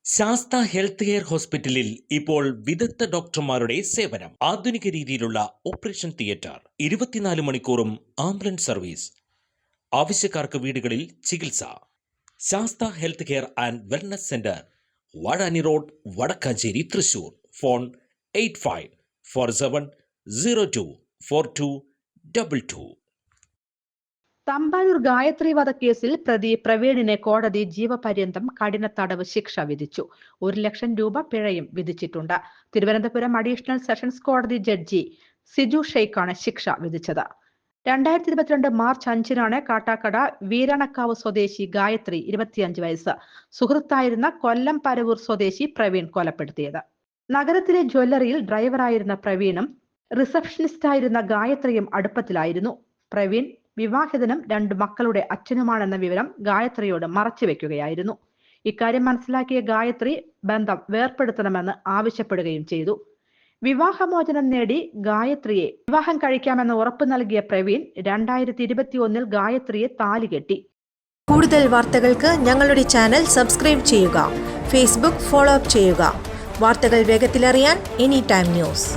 Sastha health care ഹോസ്പിറ്റലിൽ ഇപ്പോൾ വിദഗ്ധ ഡോക്ടർമാരുടെ സേവനം. ആധുനിക രീതിയിലുള്ള ഓപ്പറേഷൻ തിയേറ്റർ, 24 മണിക്കൂറും ആംബുലൻസ് സർവീസ്, ആവശ്യക്കാർക്ക് വീടുകളിൽ ചികിത്സ. Sastha health care and wellness centre, Vazhani road, Wadakkanchery, Thrissur. Phone 8547024222. Thampanoor Gayathri വധക്കേസിൽ പ്രതി പ്രവീണിനെ കോടതി ജീവപര്യന്തം കഠിന തടവ് ശിക്ഷ വിധിച്ചു. 1 ലക്ഷം രൂപ പിഴയും വിധിച്ചിട്ടുണ്ട്. തിരുവനന്തപുരം അഡീഷണൽ സെഷൻസ് കോടതി ജഡ്ജി സിജു ഷെയ്ഖാണ് ശിക്ഷ വിധിച്ചത്. 2022 മാർച്ച് 5-നാണ് കാട്ടാക്കട വീരണക്കാവ് സ്വദേശി ഗായത്രി 25 വയസ്സ് സുഹൃത്തായിരുന്ന കൊല്ലം പരവൂർ സ്വദേശി പ്രവീൺ കൊലപ്പെടുത്തിയത്. നഗരത്തിലെ ജ്വല്ലറിയിൽ ഡ്രൈവറായിരുന്ന പ്രവീണും റിസപ്ഷനിസ്റ്റായിരുന്ന ഗായത്രിയും അടുപ്പത്തിലായിരുന്നു. പ്രവീൺ വിവാഹിതനും 2 മക്കളുടെ അച്ഛനുമാണെന്ന വിവരം ഗായത്രിയോട് മറച്ചുവെക്കുകയായിരുന്നു. ഇക്കാര്യം മനസ്സിലാക്കിയ ഗായത്രി ബന്ധം വേർപെടുത്തണമെന്ന് ആവശ്യപ്പെടുകയും ചെയ്തു. വിവാഹമോചനം നേടി ഗായത്രിയെ വിവാഹം കഴിക്കാമെന്ന് ഉറപ്പ് നൽകിയ പ്രവീൺ 2021 ഗായത്രിയെ താലികെട്ടി. കൂടുതൽ വാർത്തകൾക്ക് ഞങ്ങളുടെ ചാനൽ സബ്സ്ക്രൈബ് ചെയ്യുക. ഫേസ്ബുക്ക് ഫോളോ അപ്പ് ചെയ്യുക. വാർത്തകൾ വേഗത്തിലറിയാൻ എനി ടൈം ന്യൂസ്.